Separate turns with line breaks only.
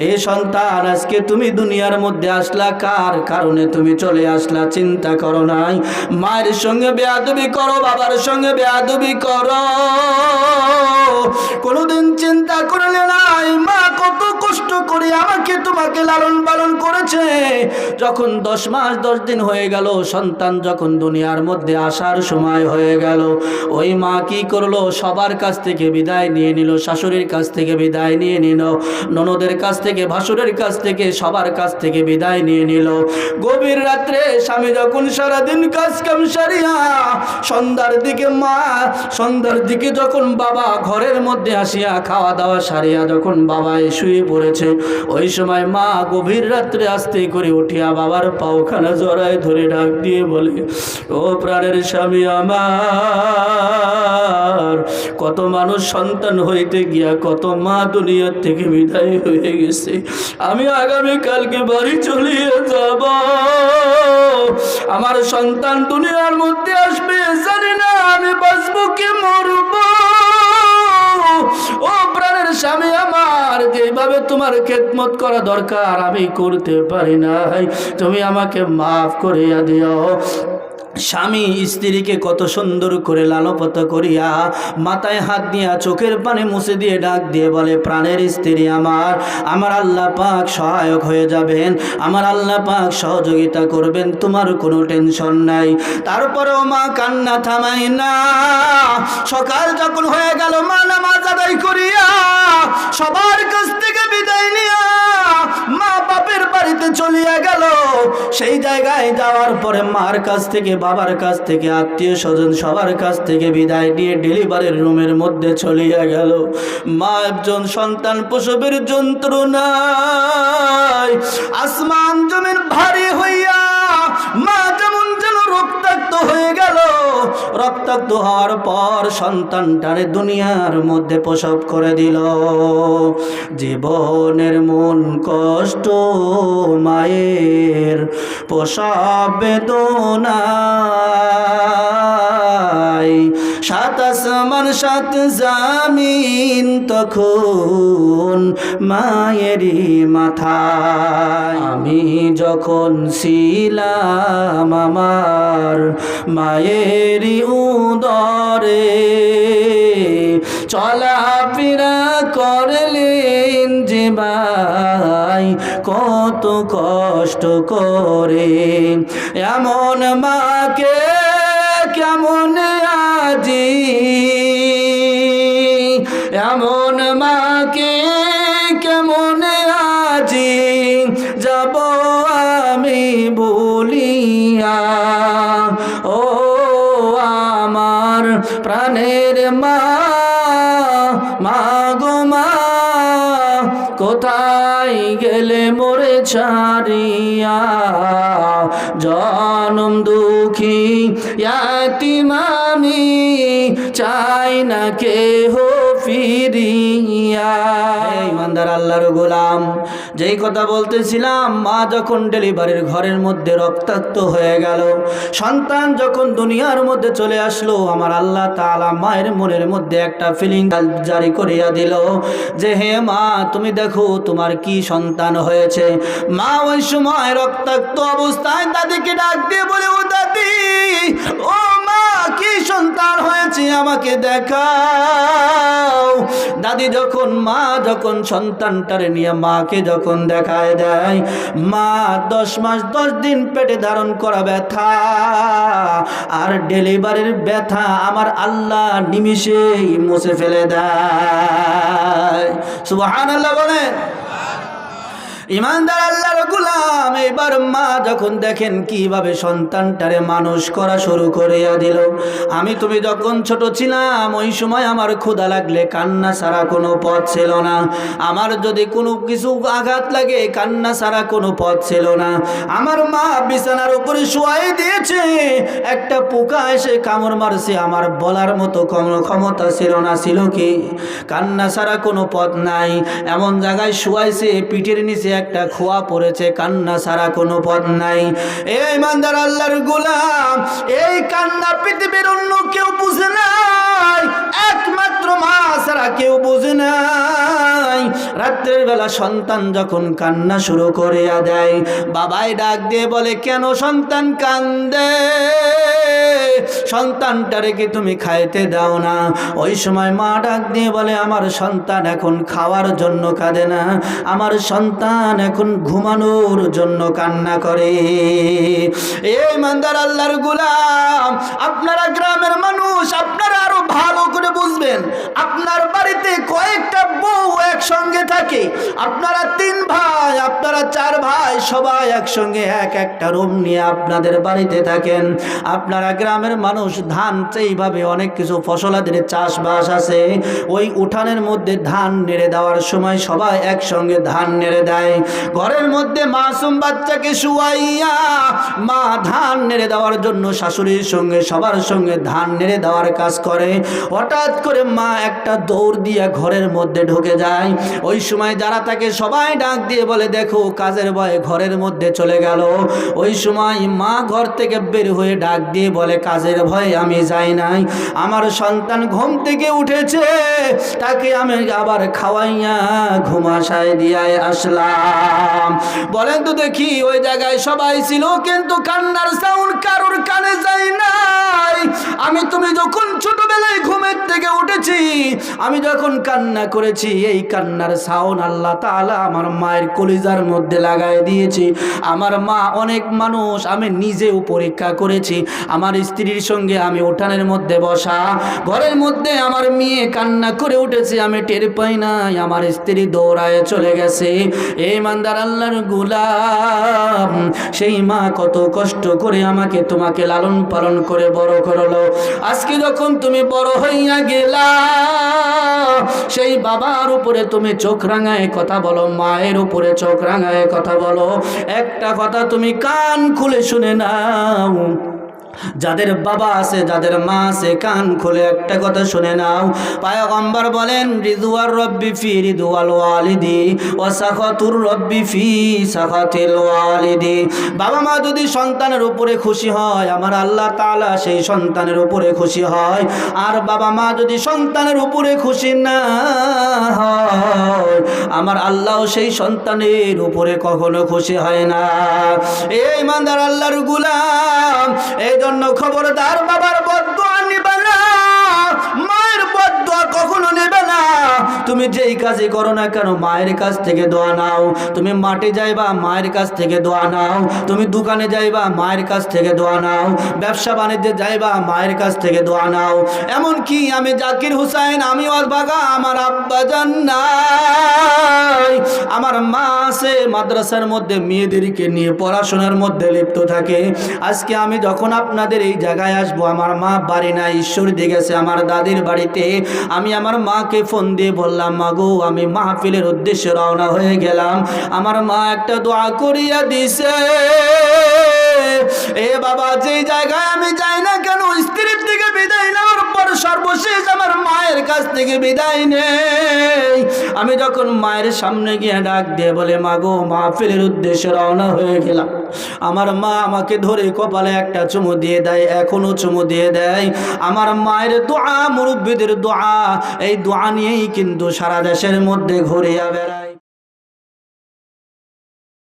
এ সন্তান, আজকে তুমি দুনিয়ার মধ্যে আসলা কার কারণে তুমি চলে আসলা চিন্তা করো নাই? মায়ের সঙ্গে বেয়াদবি করো, বাবার সঙ্গে বেয়াদবি করো, কোনোদিন চিন্তা করলে নাই মা কত কষ্ট করে আমাকে তোমাকে লালন পালন করেছে। যখন 10 মাস 10 দিন হয়ে গেল, সন্তান যখন দুনিয়ার মধ্যে আসার সময় হয়ে গেল, ওই মা কি করলো? সবার কাছ থেকে বিদায় নিয়ে নিল, শাশুড়ির কাছ থেকে বিদায় নিয়ে নিল, ননদের কাছ থেকে, ভাসুরের কাছ থেকে, সবার কাছ থেকে বিদায় নিয়ে নিল। গভীর রাত্রে স্বামী যখন সারাদিন কাজ কাম সারিয়া সন্ধ্যার দিকে যখন বাবা ঘরের মধ্যে আসিয়া খাওয়া দাওয়া সারিয়া যখন বাবা শুয়ে পড়েছে, ওই সময় মা গভীর রাত্রে আস্তে করে উঠিয়া বাবার পাওখানা জড়ায় ধরে ডাক দিয়ে বলে, ও প্রাণের স্বামী আমার, কত মানুষ সন্তান হইতে গিয়া কত মা দুনিয়ার থেকে বিদায় হয়ে গেছে, আমি আগামী কালকে বাড়ি চলিয়ে যাব, আমার সন্তান দুনিয়ার মধ্যে আসবে, জানি না আমি বাঁচবো কি মরব। ও প্রাণের স্বামী আমার, যেভাবে তোমার খেদমত করা দরকার আমি করতে পারি নাই, তুমি আমাকে মাফ করিয়া দিও। স্বামী স্ত্রীকে কত সুন্দর করে লালনপালন করিয়া মাথায় হাত দিয়া চোখের পানি মুছে দিয়ে ডাক দিয়ে বলে, প্রাণের স্ত্রী আমার, আমার আল্লাহ পাক সহায়ক হয়ে যাবেন, আমার আল্লাহ পাক সহযোগিতা করবেন, তোমার কোনো টেনশন নাই। তারপরেও মা কান্না থামাই না। সকাল যখন হয়ে গেল, মা নামাজ আদায় করিয়া সবার কাছ থেকে বিদায় নিয়া মা বাপের বাড়িতে চলিয়া গেল। সেই জায়গায় যাওয়ার পরে মার কাছ থেকে, বাবার কাছ থেকে, আত্মীয় স্বজন সবার কাছ থেকে বিদায় নিয়ে ডেলিভারির রুমের মধ্যে চলিয়া গেল। মা একজন সন্তান প্রসবের যন্ত্রণায় আসমান জমিন ভারী হইয়া মা যেমন যেন রক্তাক্ত হয়ে গেল। রক্তাক্ত হওয়ার পর সন্তানটারে দুনিয়ার মধ্যে প্রসব করে দিল। জীবনের মন কষ্ট মায়ের প্রসব বেদনায়, সাত আসমান সাত জামিন তখন মায়েরই মাথায়। আমি যখন ছিলাম আমার মায়েরই উদরে, চলাফেরা করলেন যে ভাই কত কষ্ট করে, এমন মাকে কেমন আজি, এমন মাকে কেমন আজি যাব আমি বলিয়া। ও আমার প্রাণের মা, মা গো মা, কোথায় গেলে মোরে ছাড়িয়া, জনম দুঃখী ইয়াতিম আমি, চাই না কেহ ফিরিয়া। ইমানদার আল্লাহর গোলাম, যেই কথা বলতেছিলাম, মা যখন ডেলিভারির ঘরের মধ্যে রক্তাক্ত হয়ে গেল, সন্তান যখন দুনিয়ার মধ্যে চলে আসলো, আমার আল্লাহ তাআলা মায়ের মনের মধ্যে একটা ফিলিং জারি করিয়া দিল যে, হে মা, তুমি দেখো তোমার কি সন্তান হয়েছে। মা ওই সময় রক্তাক্ত অবস্থায় দাদিকে ডাক দিয়ে বলে, ও দাদি, ও মা, কি সন্তান হয়েছে আমাকে দেখাও। দাদি মা যখন সন্তানটারে নিয়ে মাকে যখন দেখায় দেয়, মা 10 মাস 10 দিন পেটে ধারণ করা ব্যথা আর ডেলিভারির ব্যথা আমার আল্লাহ নিমিষেই মুছে ফেলে দেয়। সুবহানাল্লাহ বলে। ইমানদার আল্লাহর গোলাম, এবার মা যখন দেখেন কিভাবে সন্তানটারে মানুষ করা শুরু করিয়া দিল। আমি তুমি যখন ছোট ছিলাম, ওই সময় আমার ক্ষুধা লাগলে কান্না ছাড়া কোনো পথ ছিল না, আমার যদি কোনো কিছু আঘাত লাগে কান্না ছাড়া কোনো পথ ছিল না। আমার মা বিছানার উপরে শুয়াই দিয়েছে, একটা পোকা এসে কামড় মারছে, আমার বলার মতো কোনো ক্ষমতা ছিল না। ছিল কি? কান্না ছাড়া কোনো পথ নাই। এমন জায়গায় শুয়াইছে, পিঠের নিচে একটা খোয়া পড়েছে, কান্না ছাড়া কোনো পথ নাই। এই ইমানদার আল্লাহর গোলাম, এই কান্না পৃথিবীর অন্য কেউ বুঝে নাই, একমাত্র মা ছাড়া কেউ বুঝে নাই। রাত্রের বেলা সন্তান যখন কান্না শুরু করিয়া দেয়, বাবাই ডাক দিয়ে বলে, কেন সন্তান কান্দে? সন্তানটারে কি তুমি খাইতে দাও না? ওই সময় মা ডাক দিয়ে বলে, আমার সন্তান এখন খাওয়ার জন্য কাঁদে না, আমার সন্তান এখন ঘুমানোর জন্য কান্না করে। এই ইমানদার আল্লাহর গোলাম, আপনারা গ্রামের মানুষ, আপনারা আরো ভালো করে বুঝবেন। আপনার বাড়িতে কয়েকটা বউ একসঙ্গে থাকে, আপনারা 3 ভাই, আপনারা 4 ভাই, সবাই একসঙ্গে একটা রুম নিয়ে আপনাদের বাড়িতে থাকেন। আপনারা গ্রামের মানুষ, ধান এইভাবে অনেক কিছু ফসলাদের চাষবাস আছে, ওই উঠানের মধ্যে ধান নেড়ে দেওয়ার সময় সবাই একসঙ্গে ধান নেড়ে দেয়। ঘরের মধ্যে মাসুম বাচ্চাকে শুয়াইয়া মা ধান নেড়ে দেওয়ার জন্য শাশুড়ির সঙ্গে সবার সঙ্গে ধান নেড়ে দেওয়ার কাজ করে। হঠাৎ করে মা একটা দৌড় দিয়া ঘরের মধ্যে ঢুকে যায়। ওই সময় যারা তাকে সবাই ডাক দিয়ে বলে, দেখো কাজের ভয়ে ঘরের মধ্যে চলে গেল। ওই সময় মা ঘর থেকে বের হয়ে ডাক দিয়ে বলে, কাজের ভয়ে আমি যাই নাই, আমার সন্তান ঘুম থেকে উঠেছে, তাকে আমি আবার খাওয়াইয়া ঘুমাশায় দিয়ে আসলাম। বলেন তো দেখি, ওই জায়গায় সবাই ছিল, কিন্তু কান্নার সাউন্ড কারোর কানে যায় নাই। তুমি যখন ছোটবেলায় ঘুমের থেকে উঠেছি, আমি যখন কান্না করেছি, এই কান্নার সাউন্ড আল্লাহ তাআলা আমার মায়ের কলিজার মধ্যে লাগাই দিয়েছি। আমার মা, অনেক মানুষ, আমি নিজেও পরীক্ষা করেছি, আমার স্ত্রীর সঙ্গে আমি উঠানের মধ্যে বসা, ঘরের মধ্যে আমার মেয়ে কান্না করে উঠেছে, আমি টের পাই নাই, আমার স্ত্রী দৌড়ায় চলে গেছে। এই ইমানদার আল্লাহর গোলাম, সেই মা কত কষ্ট করে আমাকে তোমাকে লালন পালন করে বড় করলো। আজকে যখন তুমি বড় হইয়া গেলা, সেই বাবার উপরে তুমি চোখ রাঙায় কথা বলো, মায়ের উপরে চোখ রাঙায় কথা বলো। একটা কথা তুমি কান খুলে শুনে নাও, যাদের বাবা আছে, যাদের মা আছে, কান খুলে একটা কথা শুনে নাও। পয়গম্বর বলেন, রিদওয়ার রব্বি ফি রিদওয়াল ওয়ালিদি ওয়া সাখাতুর রব্বি ফি সাখাতিল ওয়ালিদি। বাবা মা যদি সন্তানের উপরে খুশি হয়, আমার আল্লাহ তাআলা সেই সন্তানের উপরে খুশি হয়। আর বাবা মা যদি সন্তানের উপরে খুশি না হয়, আমার আল্লাহ সেই সন্তানের উপরে কখনো খুশি হয় না। এই ইমানদার আল্লাহর গোলাম, এই জন্য খবরদার, বাবার বদদুয়া নিবে না, মায়ের বদদুয়া কখনো নেবে না। তুমি যেই কাজই করো না কেন, মায়ের কাছ থেকে দোয়া নাও। তুমি মাঠে যাইবা, মায়ের কাছ থেকে দোয়া নাও। তুমি দোকানে যাইবা, মায়ের কাছ থেকে দোয়া নাও। ব্যবসা বাণিজ্যে যাইবা, মায়ের কাছ থেকে দোয়া নাও। এমন কি আমি জাকির হুসাইন, আমি বাগা, আমার আব্বা জান নাই, আমার মা আছে, মাদ্রাসার মধ্যে মেয়েদেরকে নিয়ে পড়াশোনার মধ্যে লিপ্ত থাকে। আজকে আমি যখন আপনাদের এই জায়গায় আসবো, আমার মা বাড়ি নাই, ঈশ্বরদী গেছে আমার দাদির বাড়িতে। আমি আমার মাকে ফোন দিয়ে বললাম, মা গো, আমি মাহফিলের উদ্দেশ্যে রওনা হয়ে গেলাম। আমার মা একটা দোয়া করিয়া দিছে, এ বাবা, যে জায়গায় আমি যাই না কেন, স্ত্রীর থেকে বিদায় নেওয়ার পর সর্বশেষ আমার মায়ের কাছ থেকে বিদায় নেই। আমি যখন মায়ের সামনে গিয়ে ডাক দিয়ে বলে, মা গো, মাহফিলের উদ্দেশ্যে রওনা হয়ে গেলাম, আমার মা আমাকে ধরে কপালে একটা চুমু দিয়ে দেয়, এখনো চুমু দিয়ে দেয়। আমার মায়ের দোয়া, মুরব্বিদের দোয়া, এই দোয়া নিয়েই কিন্তু সারা দেশের মধ্যে ঘুরিয়া বেড়ায়।